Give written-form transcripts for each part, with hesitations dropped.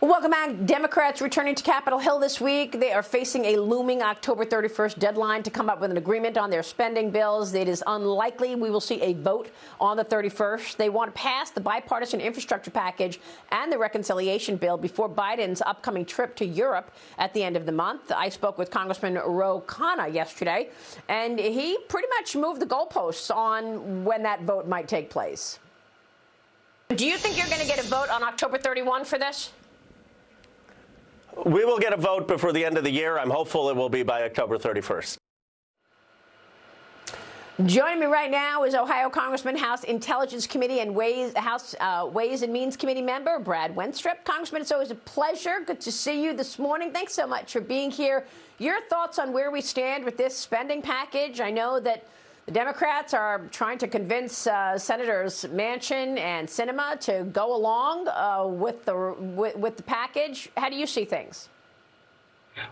Welcome back. Democrats returning to Capitol Hill this week. They are facing a looming October 31st deadline to come up with an agreement on their spending bills. It is unlikely we will see a vote on the 31st. They want to pass the bipartisan infrastructure package and the reconciliation bill before Biden's upcoming trip to Europe at the end of the month. I spoke with Congressman Ro Khanna yesterday, and he pretty much moved the goalposts on when that vote might take place. Do you think you're going to get a vote on October 31 for this? We will get a vote before the end of the year. I'm hopeful it will be by October 31st. Joining me right now is Ohio Congressman, House Intelligence Committee and Ways and Means Committee member Brad Wenstrup. Congressman, it's always a pleasure. Good to see you this morning. Thanks so much for being here. Your thoughts on where we stand with this spending package? I know that the Democrats are trying to convince Senators Manchin and Sinema to go along with the package. How do you see things?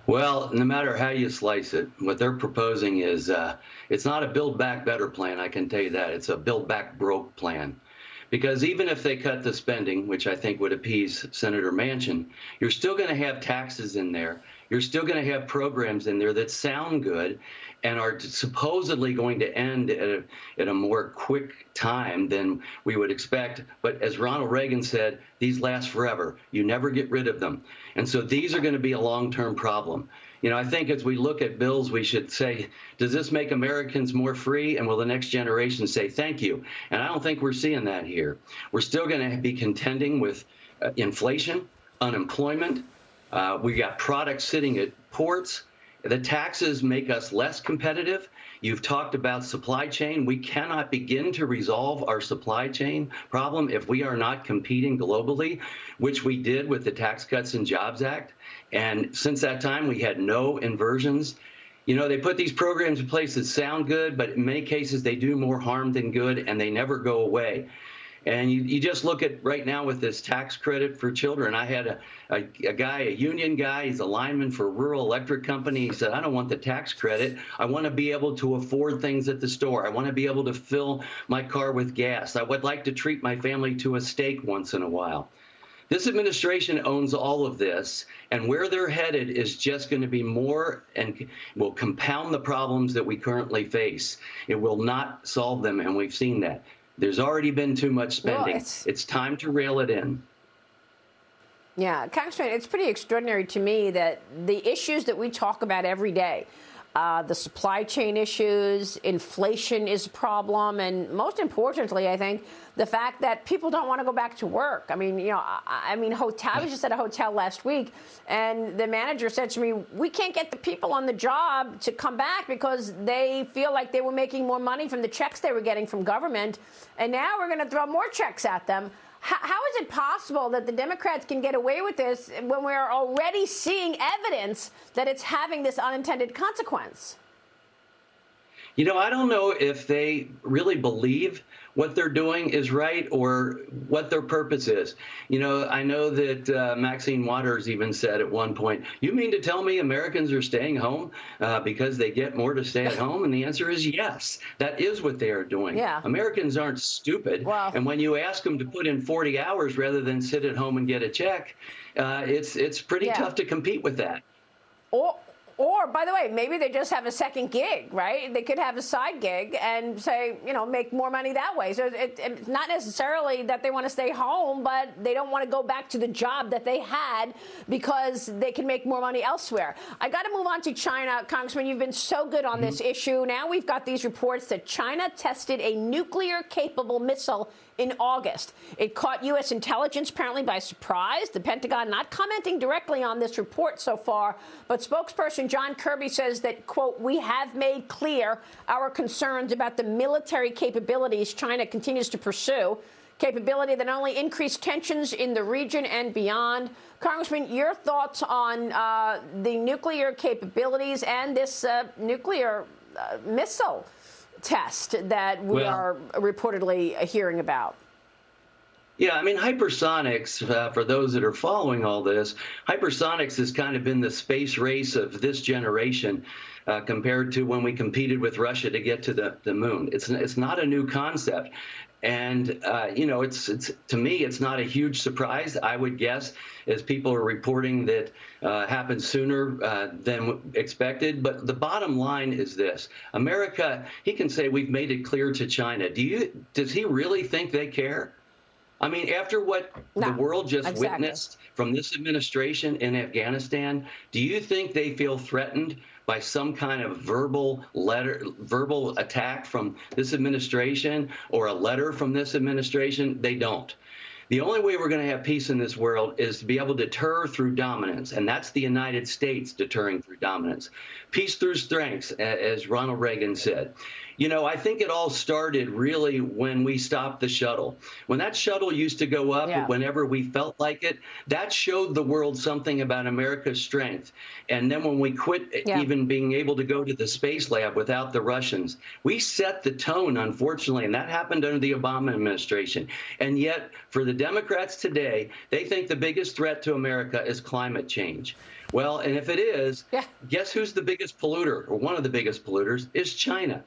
Well, no matter how you slice it, what they're proposing is it's not a Build Back Better plan, I can tell you that. It's a Build Back Broke plan. Because even if they cut the spending, which I think would appease Senator Manchin, you're still going to have taxes in there. You're still going to have programs in there that sound good and are supposedly going to end at a more quick time than we would expect. But as Ronald Reagan said, these last forever. You never get rid of them. And so these are going to be a long-term problem. You know, I think as we look at bills, we should say, does this make Americans more free? And will the next generation say thank you? And I don't think we're seeing that here. We're still going to be contending with inflation, unemployment. We got products sitting at ports. The taxes make us less competitive. You've talked about supply chain. We cannot begin to resolve our supply chain problem if we are not competing globally, which we did with the Tax Cuts and Jobs Act. And since that time, we had no inversions. You know, they put these programs in place that sound good, but in many cases, they do more harm than good, and they never go away. And you just look at right now with this tax credit for children. I had a guy, a union guy, he's a lineman for a rural electric company. He said, I don't want the tax credit. I want to be able to afford things at the store. I want to be able to fill my car with gas. I would like to treat my family to a steak once in a while. This administration owns all of this, and where they're headed is just going to be more and will compound the problems that we currently face. It will not solve them, and we've seen that. There's already been too much spending. Well, it's time to reel it in. Yeah, Congressman, it's pretty extraordinary to me that the issues that we talk about every day, the supply chain issues, inflation is a problem, and most importantly, I think, the fact that people don't want to go back to work. I mean, you know, I was just at a hotel last week, and the manager said to me, we can't get the people on the job to come back because they feel like they were making more money from the checks they were getting from government, and now we're going to throw more checks at them. How is it possible that the Democrats can get away with this when we're already seeing evidence that it's having this unintended consequence? You know, I don't know if they really believe what they're doing is right or what their purpose is. You know, I know that Maxine Waters even said at one point, you mean to tell me Americans are staying home because they get more to stay at home? And the answer is yes. That is what they are doing. Yeah. Americans aren't stupid. Wow. And when you ask them to put in 40 hours rather than sit at home and get a check, it's pretty tough to compete with that. Or, by the way, maybe they just have a second gig, right? They could have a side gig and say, you know, make more money that way. So it's not necessarily that they want to stay home, but they don't want to go back to the job that they had because they can make more money elsewhere. I got to move on to China. Congressman, you've been so good on this issue. Now we've got these reports that China tested a nuclear-capable missile in August. It caught U.S. intelligence apparently by surprise. The Pentagon not commenting directly on this report so far, but spokesperson John Kirby says that, quote, we have made clear our concerns about the military capabilities China continues to pursue, capability that only increased tensions in the region and beyond. Congressman, your thoughts on the nuclear capabilities and this nuclear missile test that we are reportedly hearing about? Yeah, I mean, hypersonics, for those that are following all this, hypersonics has kind of been the space race of this generation compared to when we competed with Russia to get to the moon. It's not a new concept. And, it's to me, it's not a huge surprise, I would guess, as people are reporting that happened sooner than expected. But the bottom line is this. America, he can say we've made it clear to China. Does he really think they care? I mean, after what the world just witnessed from this administration in Afghanistan, do you think they feel threatened by some kind of verbal attack from this administration or a letter from this administration? They don't. The only way we're going to have peace in this world is to be able to deter through dominance, and that's the United States deterring through dominance. Peace through strength, as Ronald Reagan said. I think it all started really when we stopped the shuttle. When that shuttle used to go up whenever we felt like it, that showed the world something about America's strength. And then when we quit even being able to go to the space lab without the Russians, we set the tone, unfortunately, and that happened under the Obama administration. And yet, for the Democrats today, they think the biggest threat to America is climate change. Well, and if it is, guess who's the biggest polluter, or one of the biggest polluters, is China.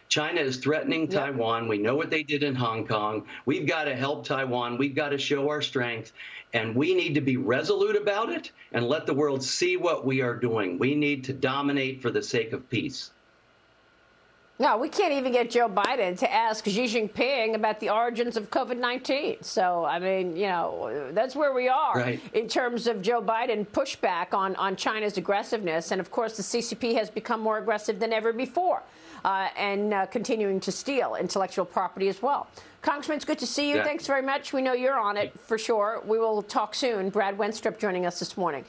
China is threatening Taiwan. We know what they did in Hong Kong. We've got to help Taiwan. We've got to show our strength. And we need to be resolute about it and let the world see what we are doing. We need to dominate for the sake of peace. No, we can't even get Joe Biden to ask Xi Jinping about the origins of COVID-19. So, I mean, that's where we are in terms of Joe Biden pushback on China's aggressiveness. And, of course, the CCP has become more aggressive than ever before and continuing to steal intellectual property as well. Congressman, it's good to see you. Thanks very much. We know you're on it for sure. We will talk soon. Brad Wenstrup joining us this morning.